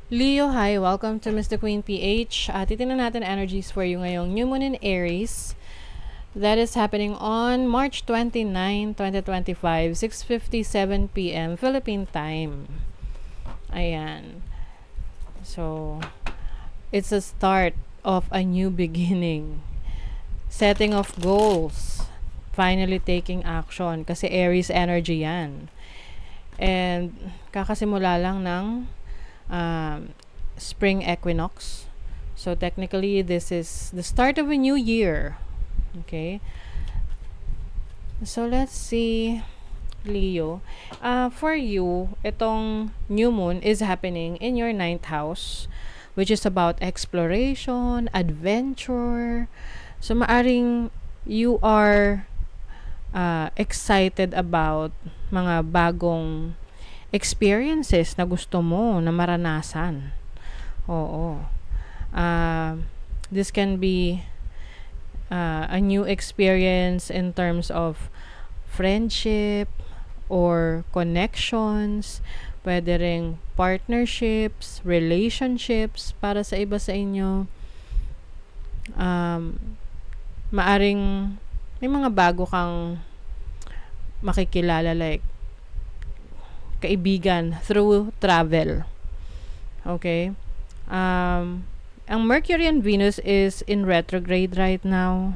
Leo, hi! Welcome to Mr. Queen PH. Titingnan natin energies for you ngayong new moon in Aries. That is happening on March 29, 2025, 6:57 p.m. Philippine time. Ayan. So, it's a start of a new beginning. Setting of goals. Finally taking action. Kasi Aries energy yan. And kakasimula lang ng spring equinox. So technically, this is the start of a new year. Okay. So let's see, Leo. For you, itong new moon is happening in your ninth house, which is about exploration, adventure. So maaring you are excited about mga bagong experiences na gusto mo na maranasan. Oo. This can be a new experience in terms of friendship or connections, pwede ring partnerships, relationships para sa iba sa inyo. Maaring may mga bago kang makikilala, like kaibigan through travel. Okay? Ang Mercury and Venus is in retrograde right now.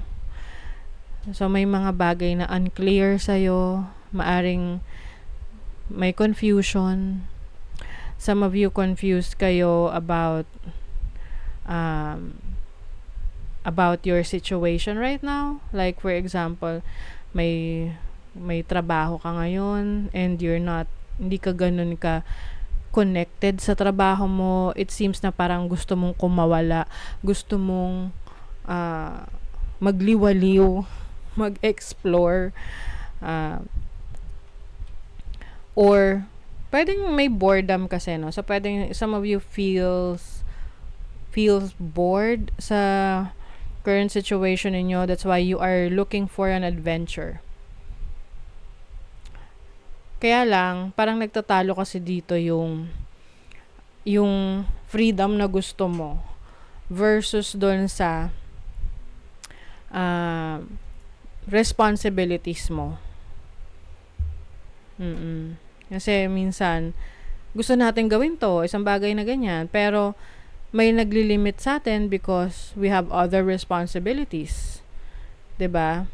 So may mga bagay na unclear sa'yo. Maaring may confusion. Some of you confused kayo about your situation right now. Like for example, may trabaho ka ngayon and hindi ka ganun ka connected sa trabaho mo. It seems na parang gusto mong kumawala, gusto mong magliwaliw, mag-explore, or pwedeng may boredom kasi, no? So pwedeng some of you feels bored sa current situation ninyo. That's why you are looking for an adventure. Kaya lang, parang nagtatalo kasi dito yung freedom na gusto mo versus doon sa responsibilities mo. Kasi minsan, gusto natin gawin to, isang bagay na ganyan, pero may naglilimit sa atin because we have other responsibilities. 'Di ba?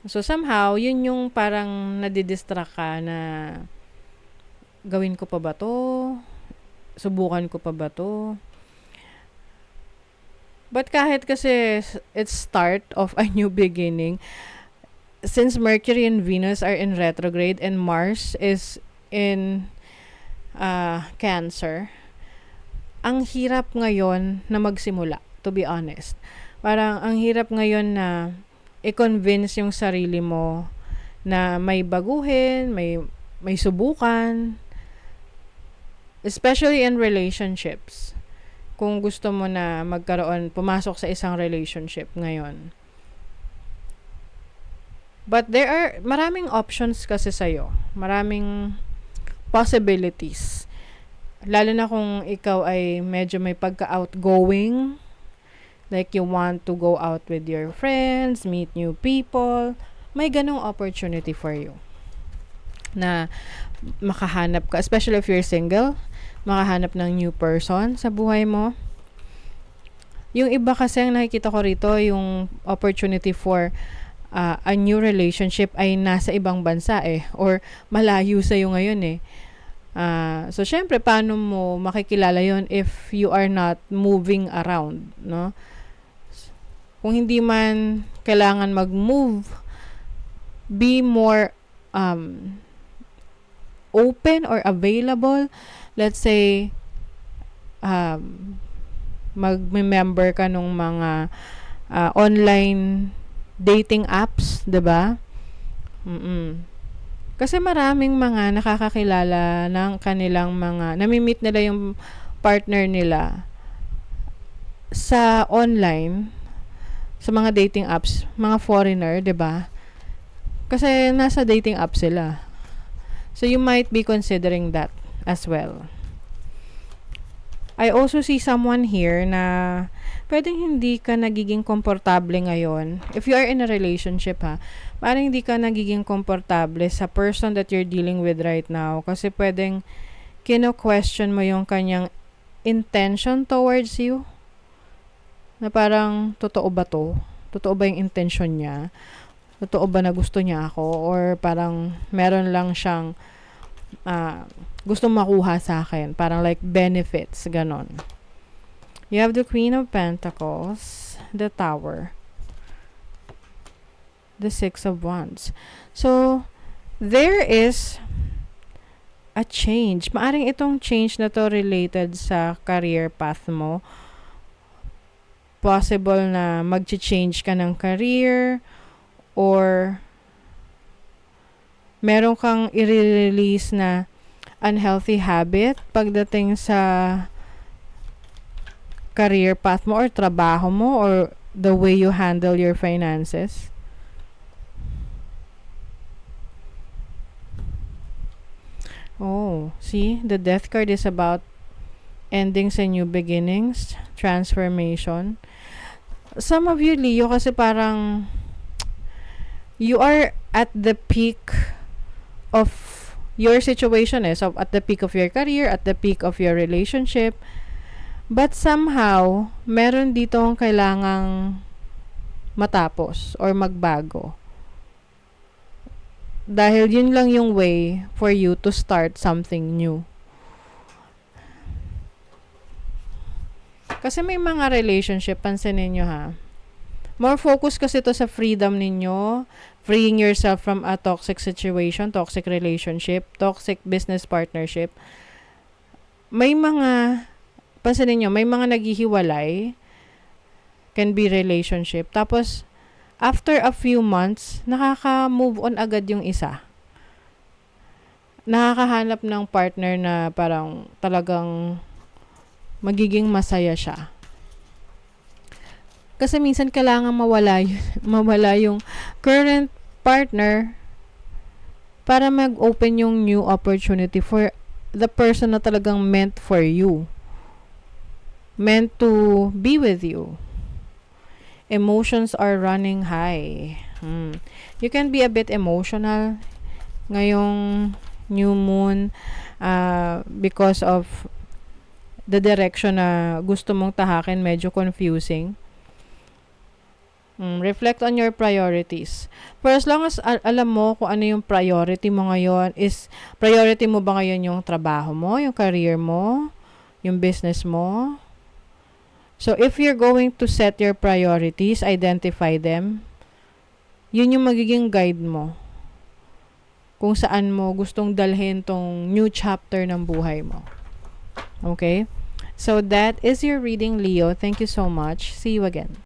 So somehow, yun yung parang nadidistract ka na gawin ko pa ba to? Subukan ko pa ba to? But kahit kasi it's start of a new beginning, since Mercury and Venus are in retrograde and Mars is in Cancer, ang hirap ngayon na magsimula, to be honest. Parang ang hirap ngayon na i-convince yung sarili mo na may baguhin, may subukan, especially in relationships. Kung gusto mo na pumasok sa isang relationship ngayon. But there are maraming options kasi sa'yo. Maraming possibilities. Lalo na kung ikaw ay medyo may pagka-outgoing, like you want to go out with your friends, meet new people, may ganong opportunity for you na makahanap ka, especially if you're single, makahanap ng new person sa buhay mo. Yung iba kasi ang nakikita ko rito, yung opportunity for a new relationship ay nasa ibang bansa or malayo sa'yo ngayon so syempre paano mo makikilala yon if you are not moving around, no? Kung hindi man kailangan mag-move, be more open or available. Let's say, mag-member ka nung mga online dating apps, 'di ba? Kasi maraming mga nakakakilala ng kanilang nami-meet nila yung partner nila sa online, sa mga dating apps, mga foreigner, 'di ba? Kasi nasa dating app sila. So you might be considering that as well. I also see someone here na pwedeng hindi ka nagiging komportable ngayon. If you are in a relationship ha, parang hindi ka nagiging komportable sa person that you're dealing with right now. Kasi pwedeng kino-question mo yung kanyang intention towards you. Na parang, totoo ba to? Totoo ba yung intention niya? Totoo ba na gusto niya ako? Or parang meron lang siyang gusto makuha sa akin. Parang like benefits, ganon. You have the Queen of Pentacles, the Tower, the Six of Wands. So, there is a change. Maaring itong change na to related sa career path mo. Possible na mag-change ka ng career or meron kang i-release na unhealthy habit pagdating sa career path mo or trabaho mo or the way you handle your finances. Oh, see? The Death card is about endings and new beginnings, transformation. Some of you, Leo, kasi parang you are at the peak of your situation so at the peak of your career, at the peak of your relationship, but somehow meron ditong kailangang matapos or magbago dahil yun lang yung way for you to start something new. Kasi may mga relationship, pansinin nyo ha, more focus kasi to sa freedom ninyo, freeing yourself from a toxic situation, toxic relationship, toxic business partnership. May mga, pansinin nyo, may mga naghihiwalay, can be relationship. Tapos, after a few months, nakaka-move on agad yung isa. Nakakahanap ng partner na parang talagang magiging masaya siya. Kasi minsan kailangan mawala yung current partner para mag-open yung new opportunity for the person na talagang meant for you. Meant to be with you. Emotions are running high. You can be a bit emotional ngayong new moon because of the direction na gusto mong tahakin, medyo confusing. Reflect on your priorities. For as long as alam mo kung ano yung priority mo ngayon, is priority mo ba ngayon yung trabaho mo, yung career mo, yung business mo? So, if you're going to set your priorities, identify them, yun yung magiging guide mo kung saan mo gustong dalhin tong new chapter ng buhay mo. Okay? So, that is your reading, Leo. Thank you so much. See you again.